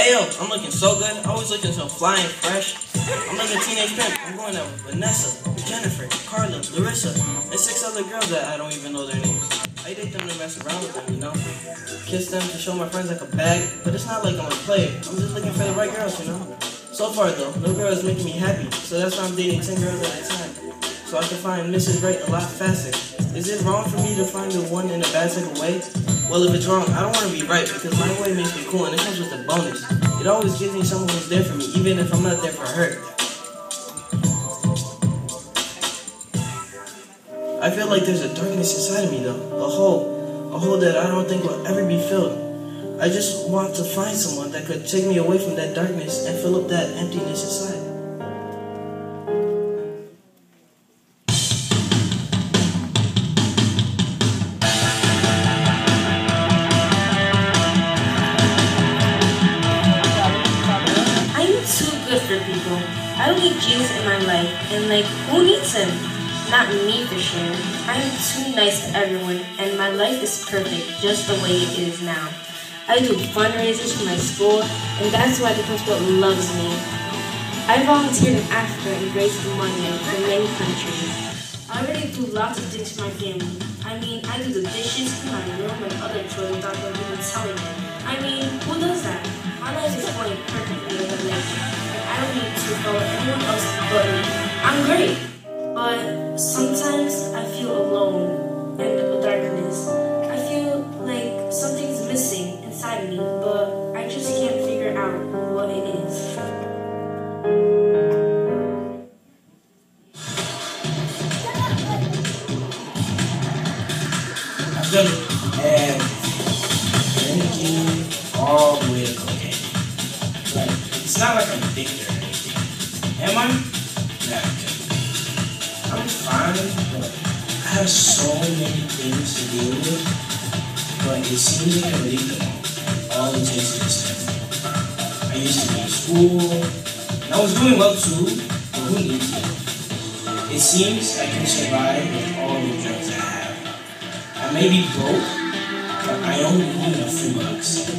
Ayo, I'm looking so good. Always looking so fly and fresh. I'm like a teenage pimp. I'm going out with Vanessa, Jennifer, Carla, Larissa, and 6 other girls that I don't even know their names. I date them to mess around with them, you know? Kiss them to show my friends like a bag, but it's not like I'm a player. I'm just looking for the right girls, you know? So far though, no girl is making me happy, so that's why I'm dating 10 girls at a time. So I can find Mrs. Right a lot faster. Is it wrong for me to find the one in a bad type of way? Well, if it's wrong, I don't want to be right because my way makes me cool and it comes with a bonus. It always gives me someone who's there for me, even if I'm not there for her. I feel like there's a darkness inside of me though, a hole that I don't think will ever be filled. I just want to find someone that could take me away from that darkness and fill up that emptiness inside. I don't need Jesus in my life, and like, who needs him? Not me for sure. I am too nice to everyone, and my life is perfect just the way it is now. I do fundraisers for my school, and that's why the principal loves me. I volunteered in Africa and raised money for many countries. I already do lots of things for my family. I mean, I do the dishes, clean my room, and other chores without them even telling me. I mean, who does that? My life is going perfectly like I don't need to follow anyone else but me. I'm great. But sometimes I feel alone and the darkness. I feel like something's missing inside of me, but I just can't figure out what it is. I've done drinking all the way to cocaine. But it's not like I'm addicted or anything. Am I? Nah. I'm fine, but I have so many things to deal with, but it seems like I leave them all it takes is time. I used to be in school, and I was doing well too, but who needs it? It seems I can survive with all the drugs I have. I may be broke, but I only need a few bucks.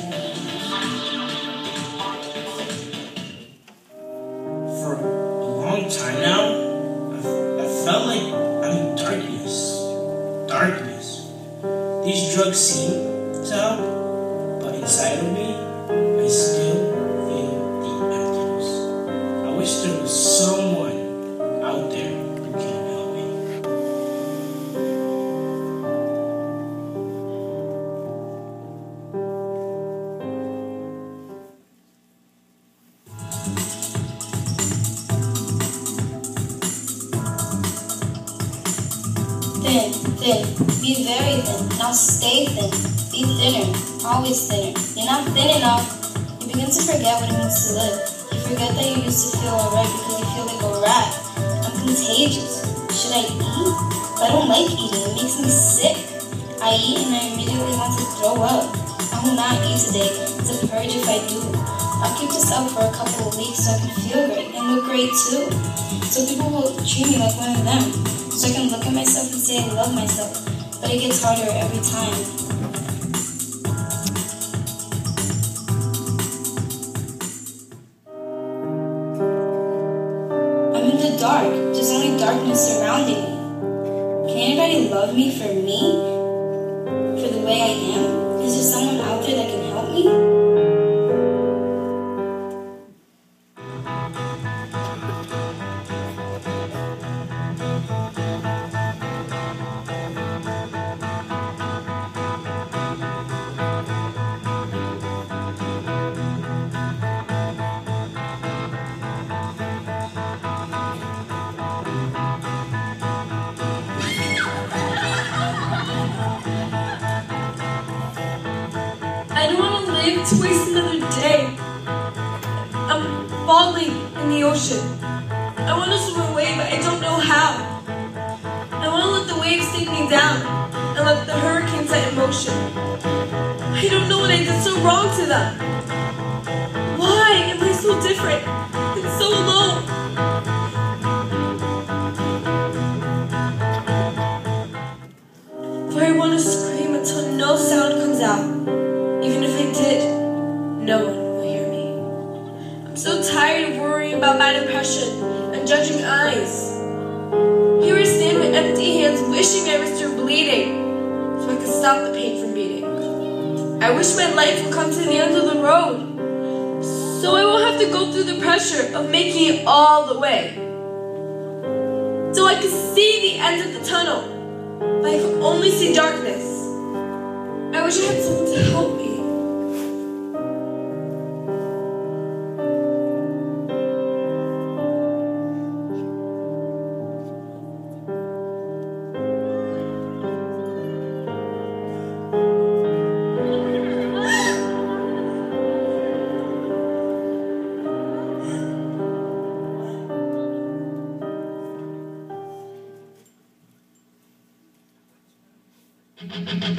For a long time now, I felt like I'm in darkness. These drugs seem to help, but inside of me, I still feel the emptiness. I wish there was someone out there who can help me. Thin, be very thin, now stay thin, be thinner, always thinner. You're not thin enough, you begin to forget what it means to live. You forget that you used to feel alright because you feel like a rat. I'm contagious. Should I eat? But I don't like eating, it makes me sick. I eat and I immediately want to throw up. I will not eat today, it's a purge if I do. I'll keep this up for a couple of weeks so I can feel great and look great too. So people will treat me like one of them. So I can look at myself and say I love myself, but it gets harder every time. I'm in the dark, there's only darkness surrounding me. Can anybody love me for the way I am? Is there someone out there that can help me? I don't want to live to waste another day. I'm falling in the ocean. I want to swim away, but I don't know how. I want to let the waves take me down and let the hurricane set in motion. I don't know what I did so wrong to them. Why am I so different and so alone? For I want to scream until no sound comes out. Even if I did, no one will hear me. oppression and judging eyes. Here I stand with empty hands, wishing I were through bleeding, so I could stop the pain from beating. I wish my life would come to the end of the road, so I won't have to go through the pressure of making it all the way. So I could see the end of the tunnel, but I could only see darkness. I wish I had someone to help me.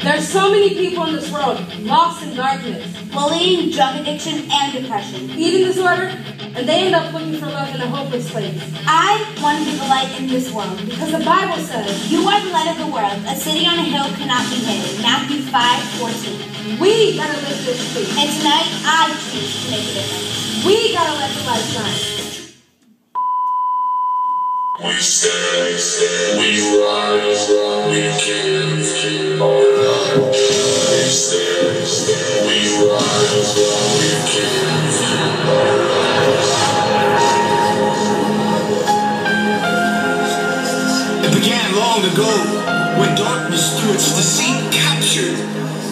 There's so many people in this world lost in darkness, bullying, drug addiction, and depression, eating disorder, and they end up looking for love in a hopeless place. I want to be the light in this world, because the Bible says, "You are the light of the world. A city on a hill cannot be hidden." Matthew 5:14. We gotta live this truth. And tonight, I choose to make a difference. We gotta let the light shine. We stand, we rise, we give our life. We stand, we rise, we give our lives. It began long ago, when darkness through its deceit captured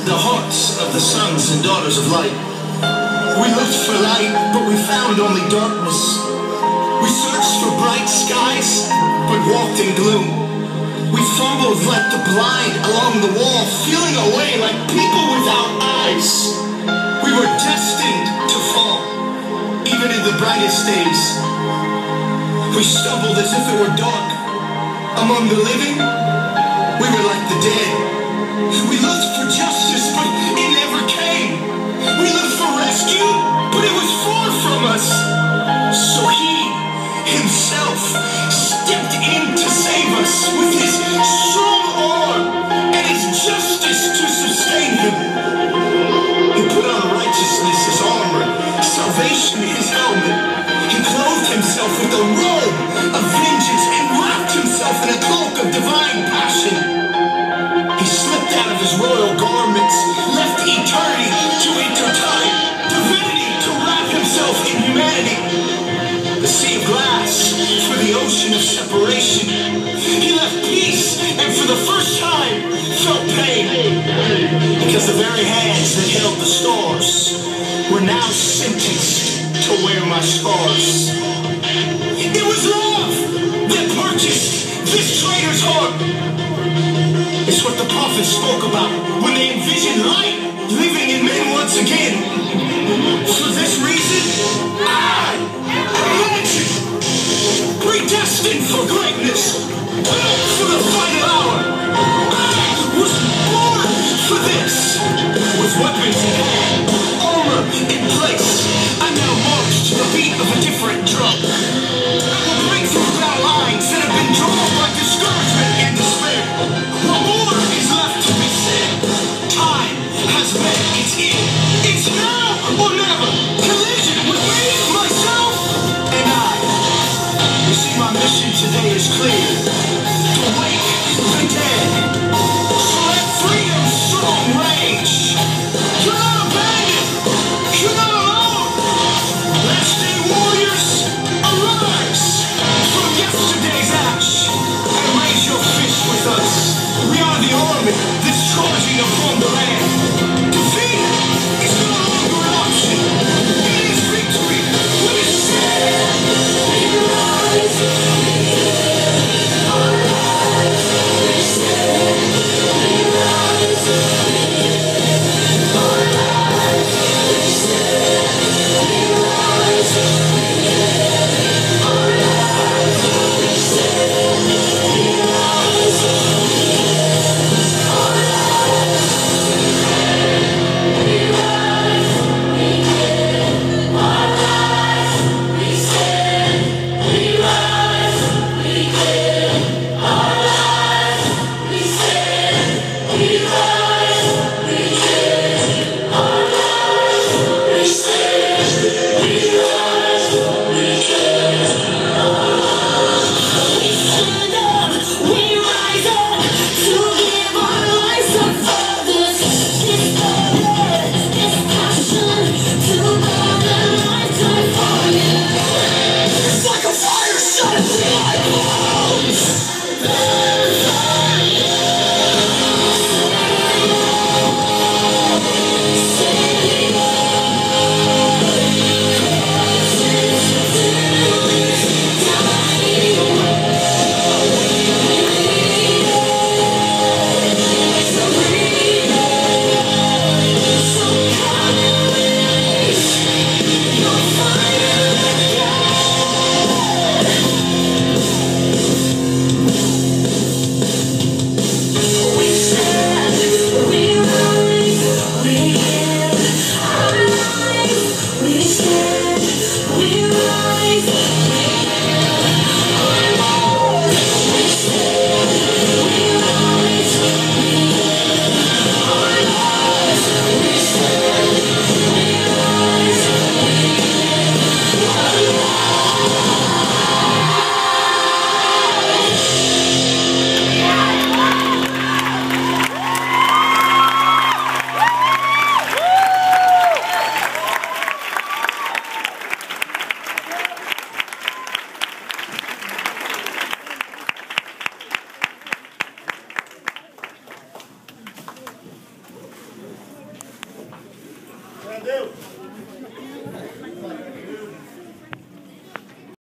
the hearts of the sons and daughters of light. We looked for light, but we found only darkness. We searched for bright skies, but walked in gloom. We fumbled like the blind along the wall, feeling our way like people without eyes. We were destined to fall, even in the brightest days. We stumbled as if it were dark. Among the living, we were like the dead. We looked for justice, but it never came. We looked for rescue, but it was far from us. So He Himself stepped in to save us with His strong arm and His justice to sustain Him. He put on righteousness His armor, salvation His helmet. He clothed Himself with a robe of vengeance and wrapped Himself in a cloak of divine passion. He slipped out of His royal garments, left eternity to enter time, divinity to wrap Himself in humanity. The sea of glass for the ocean of separation. He left peace and for the first time felt pain. Because the very hands that held the stars were now sentenced to wear my scars. It was love that purchased this traitor's heart. It's what the prophets spoke about when they envisioned light living in men once again. For this reason, I imagine, predestined for greatness, built for the final hour. I was born for this, with weapons in hand.